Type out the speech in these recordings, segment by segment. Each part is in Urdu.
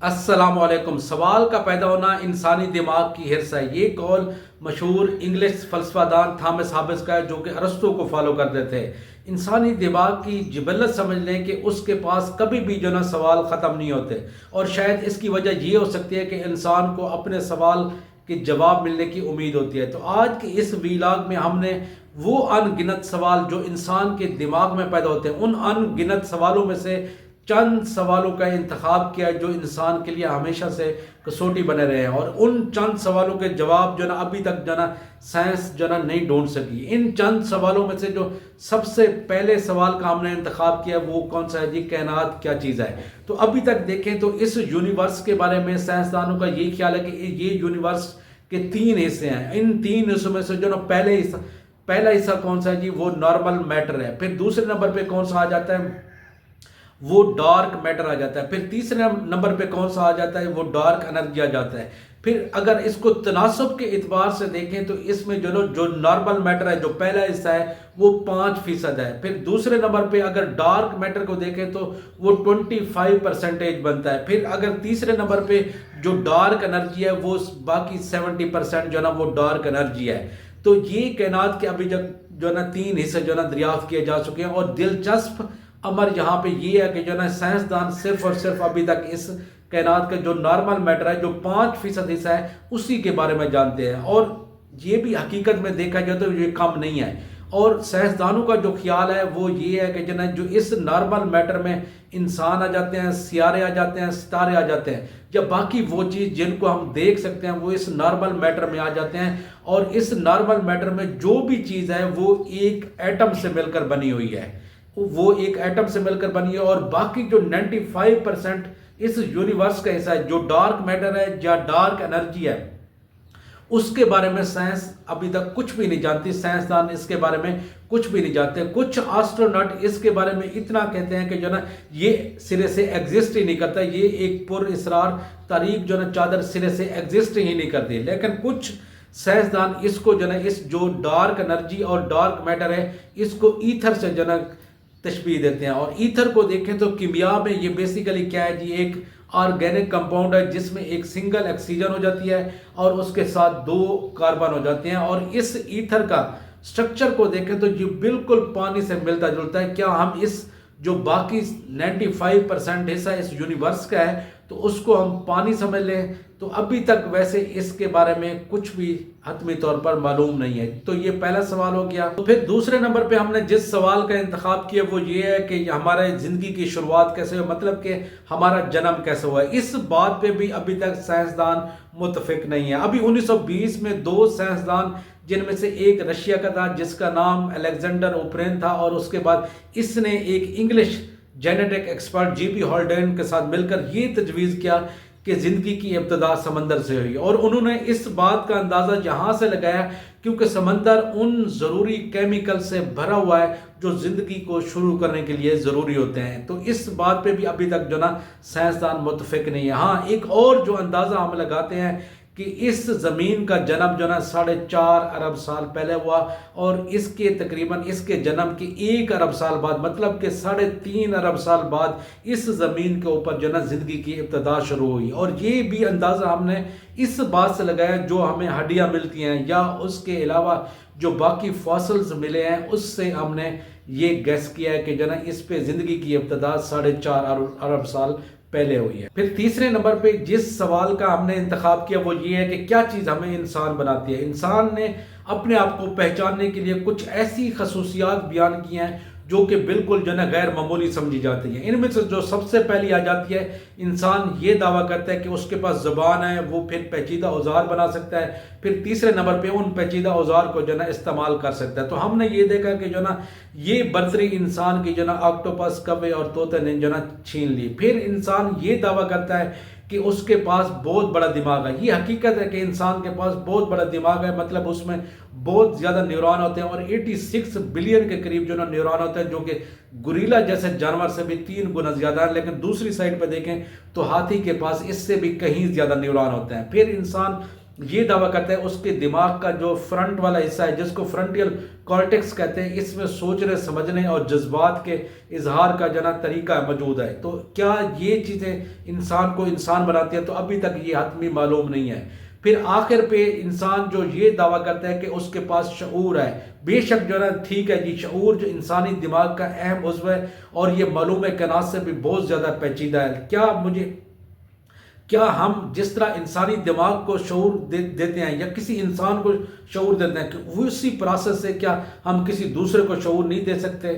السلام علیکم۔ سوال کا پیدا ہونا انسانی دماغ کی حرص ہے، یہ قول مشہور انگلش فلسفہ دان تھامس ہابس کا ہے، جو کہ ارسطو کو فالو کرتے تھے۔ انسانی دماغ کی جبلت سمجھ لیں کہ اس کے پاس کبھی بھی سوال ختم نہیں ہوتے، اور شاید اس کی وجہ یہ ہو سکتی ہے کہ انسان کو اپنے سوال کے جواب ملنے کی امید ہوتی ہے۔ تو آج کی اس ویلاگ میں ہم نے وہ ان گنت سوال جو انسان کے دماغ میں پیدا ہوتے ہیں، ان ان گنت سوالوں میں سے چند سوالوں کا انتخاب کیا جو انسان کے لیے ہمیشہ سے کسوٹی بنے رہے ہیں، اور ان چند سوالوں کے جواب ابھی تک سائنس نہیں ڈھونڈ سکی۔ ان چند سوالوں میں سے جو سب سے پہلے سوال کا ہم نے انتخاب کیا وہ کون سا ہے جی؟ کائنات کیا چیز ہے؟ تو ابھی تک دیکھیں تو اس یونیورس کے بارے میں سائنسدانوں کا یہ خیال ہے کہ یہ یونیورس کے 3 حصے ہیں۔ ان 3 حصوں میں سے پہلا حصہ کون سا ہے جی؟ وہ نارمل میٹر ہے۔ پھر دوسرے نمبر پہ کون سا آ جاتا ہے؟ وہ ڈارک میٹر آ جاتا ہے۔ پھر تیسرے نمبر پہ کون سا آ جاتا ہے؟ وہ ڈارک انرجی آ جاتا ہے۔ پھر اگر اس کو تناسب کے اعتبار سے دیکھیں تو اس میں جو نارمل میٹر ہے، جو پہلا حصہ ہے، وہ 5% ہے۔ پھر دوسرے نمبر پہ اگر ڈارک میٹر کو دیکھیں تو وہ 25% بنتا ہے۔ پھر اگر تیسرے نمبر پہ جو ڈارک انرجی ہے وہ باقی 70% وہ ڈارک انرجی ہے۔ تو یہ کائنات کے ابھی تک 3 حصے دریافت کیے جا چکے ہیں، اور دلچسپ امر یہاں پہ یہ ہے کہ سائنسدان صرف اور صرف ابھی تک اس کائنات کا جو نارمل میٹر ہے، جو 5% حصہ ہے، اسی کے بارے میں جانتے ہیں، اور یہ بھی حقیقت میں دیکھا جائے تو یہ کم نہیں ہے۔ اور سائنسدانوں کا جو خیال ہے وہ یہ ہے کہ جو اس نارمل میٹر میں انسان آ جاتے ہیں، سیارے آ جاتے ہیں، ستارے آ جاتے ہیں، یا باقی وہ چیز جن کو ہم دیکھ سکتے ہیں، وہ اس نارمل میٹر میں آ جاتے ہیں، اور اس نارمل میٹر میں جو بھی چیز ہے وہ ایک ایٹم سے مل کر بنی ہوئی ہے، وہ ایک ایٹم سے مل کر بنی ہے۔ اور باقی جو 95% اس یونیورس کا حصہ ہے، جو ڈارک میٹر ہے یا ڈارک انرجی ہے، اس کے بارے میں سائنس ابھی تک کچھ بھی نہیں جانتی۔ سائنسدان اس کے بارے میں کچھ بھی نہیں جانتے۔ کچھ آسٹرونٹ اس کے بارے میں اتنا کہتے ہیں کہ یہ سرے سے ایگزسٹ ہی نہیں کرتا، یہ ایک پر اسرار تاریک چادر سرے سے ایگزسٹ ہی نہیں کرتی۔ لیکن کچھ سائنسدان اس کو اس جو ڈارک انرجی اور ڈارک میٹر ہے، اس کو ایتھر سے تشبیہ دیتے ہیں۔ اور ایتھر کو دیکھیں تو کیمیا میں یہ بیسیکلی کیا ہے جی؟ ایک آرگینک کمپاؤنڈ ہے جس میں ایک سنگل آکسیجن ہو جاتی ہے اور اس کے ساتھ 2 کاربن ہو جاتے ہیں، اور اس ایتھر کا سٹرکچر کو دیکھیں تو یہ بالکل پانی سے ملتا جلتا ہے۔ کیا ہم اس جو باقی 95% حصہ اس یونیورس کا ہے تو اس کو ہم پانی سمجھ لیں؟ تو ابھی تک ویسے اس کے بارے میں کچھ بھی حتمی طور پر معلوم نہیں ہے۔ تو یہ پہلا سوال ہو گیا۔ تو پھر دوسرے نمبر پہ ہم نے جس سوال کا انتخاب کیا وہ یہ ہے کہ ہمارے زندگی کی شروعات کیسے ہوئی، مطلب کہ ہمارا جنم کیسے ہوا ہے۔ اس بات پہ بھی ابھی تک سائنسدان متفق نہیں ہے۔ ابھی 1920 میں 2 سائنسدان، جن میں سے ایک رشیا کا تھا جس کا نام الیگزینڈر اوپرین تھا، اور اس کے بعد اس نے ایک انگلش جینیٹک ایکسپرٹ جی پی ہالڈین کے ساتھ مل کر یہ تجویز کیا کہ زندگی کی ابتدا سمندر سے ہوئی، اور انہوں نے اس بات کا اندازہ یہاں سے لگایا کیونکہ سمندر ان ضروری کیمیکل سے بھرا ہوا ہے جو زندگی کو شروع کرنے کے لیے ضروری ہوتے ہیں۔ تو اس بات پہ بھی ابھی تک سائنسدان متفق نہیں ہے۔ ہاں، ایک اور جو اندازہ ہم لگاتے ہیں کہ اس زمین کا جنم 4.5 ارب سال پہلے ہوا، اور اس کے تقریباً اس کے جنم کے 1 ارب سال بعد، مطلب کہ 3.5 ارب سال بعد اس زمین کے اوپر زندگی کی ابتدا شروع ہوئی۔ اور یہ بھی اندازہ ہم نے اس بات سے لگایا جو ہمیں ہڈیاں ملتی ہیں یا اس کے علاوہ جو باقی فاسلز ملے ہیں، اس سے ہم نے یہ گیس کیا ہے کہ اس پہ زندگی کی ابتدا 4.5 ارب سال پہلے ہوئی ہے۔ پھر تیسرے نمبر پہ جس سوال کا ہم نے انتخاب کیا وہ یہ ہے کہ کیا چیز ہمیں انسان بناتی ہے؟ انسان نے اپنے آپ کو پہچاننے کے لیے کچھ ایسی خصوصیات بیان کی ہیں جو کہ بالکل غیر معمولی سمجھی جاتی ہیں۔ ان میں سے جو سب سے پہلی آ جاتی ہے، انسان یہ دعویٰ کرتا ہے کہ اس کے پاس زبان ہے، وہ پھر پیچیدہ اوزار بنا سکتا ہے، پھر تیسرے نمبر پہ ان پیچیدہ اوزار کو استعمال کر سکتا ہے۔ تو ہم نے یہ دیکھا کہ یہ برتری انسان کی آکٹوپس، کوے اور طوطے نے چھین لی۔ پھر انسان یہ دعویٰ کرتا ہے کہ اس کے پاس بہت بڑا دماغ ہے۔ یہ حقیقت ہے کہ انسان کے پاس بہت بڑا دماغ ہے، مطلب اس میں بہت زیادہ نیورون ہوتے ہیں، اور 86 بلین کے قریب نیورون ہوتے ہیں، جو کہ گوریلا جیسے جانور سے بھی 3 گنا زیادہ ہے۔ لیکن دوسری سائڈ پہ دیکھیں تو ہاتھی کے پاس اس سے بھی کہیں زیادہ نیورون ہوتے ہیں۔ پھر انسان یہ دعویٰ کرتا ہے اس کے دماغ کا جو فرنٹ والا حصہ ہے جس کو فرنٹیل کارٹیکس کہتے ہیں، اس میں سوچنے سمجھنے اور جذبات کے اظہار کا جنا طریقہ موجود ہے۔ تو کیا یہ چیزیں انسان کو انسان بناتی ہیں؟ تو ابھی تک یہ حتمی معلوم نہیں ہے۔ پھر آخر پہ انسان جو یہ دعویٰ کرتا ہے کہ اس کے پاس شعور ہے، بے شک جو ہے نا ٹھیک ہے جی، شعور جو انسانی دماغ کا اہم عضو ہے اور یہ معلوم کائنات سے بھی بہت زیادہ پیچیدہ ہے۔ کیا ہم جس طرح انسانی دماغ کو شعور دیتے ہیں یا کسی انسان کو شعور دیتے ہیں کہ اسی پروسیس سے کیا ہم کسی دوسرے کو شعور نہیں دے سکتے؟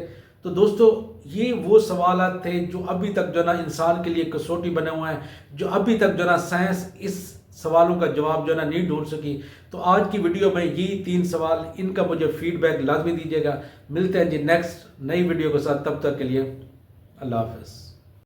تو دوستو یہ وہ سوالات تھے جو ابھی تک جو نا انسان کے لیے کسوٹی بنے ہوئے ہیں، جو ابھی تک جو نا سائنس اس سوالوں کا جواب جو نا نہیں ڈھونڈ سکی۔ تو آج کی ویڈیو میں یہی 3 سوال، ان کا مجھے فیڈ بیک لازمی دیجیے گا۔ ملتے ہیں جی نیکسٹ نئی ویڈیو کے ساتھ، تب تک کے لیے اللہ حافظ۔